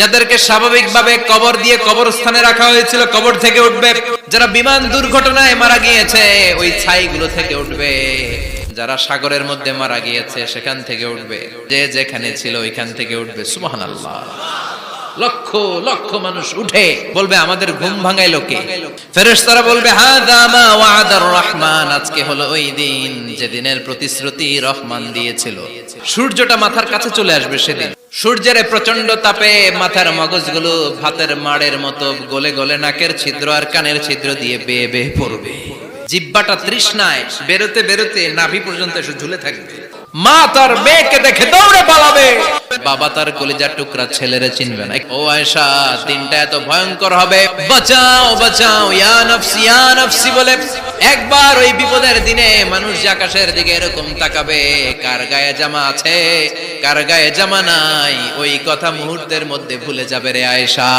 যাদেরকে স্বাভাবিকভাবে কবর দিয়ে কবরস্থানে রাখা হয়েছিল কবর থেকে উঠবে, যারা বিমান দুর্ঘটনায় মারা গিয়েছে ওই ছাইগুলো থেকে উঠবে, যারা সাগরের মধ্যে মারা গিয়েছে সেখান থেকে উঠবে, যে যেখানে ছিল ওইখান থেকে উঠবে। সুবহানাল্লাহ। লক্ষ লক্ষ মানুষ উঠে বলবে আমাদের ঘুম ভাঙাইলো কে? ফেরেশতারা বলবে হাযা মা ওয়া'দার রহমান, আজকে হলো ওই দিন যেদিনের প্রতিশ্রুতি রহমান দিয়েছিল। সূর্যটা মাথার কাছে চলে আসবে সেদিন। সূর্যের প্রচন্ড তাপে মাথার মগজগুলো ভাতের মাড়ের মতো গলে গলে নাকের ছিদ্র আর কানের ছিদ্র দিয়ে বেয়ে বেয়ে পড়বে। জিহ্বাটা তৃষ্ণায় বেরোতে বেরোতে নাভি পর্যন্ত এসে ঝুলে থাকবে। মা তার মেয়েকে দেখে দৌড়ে পালাবে, বাবা তার কলিজার টুকরা ছেলেরে চিনবে না। ও আয়েশা, দিনটা এত ভয়ঙ্কর হবে, বাঁচাও বাঁচাও ইয়া নফসি ইয়া নফসি বলে একবার ওই বিপদের দিনে মানুষ যে আকাশের দিকে এরকম তাকাবে, কার গায়ে জামা আছে কার গায়ে জামা নাই ওই কথা মুহূর্তের মধ্যে ভুলে যাবে রে আয়েশা।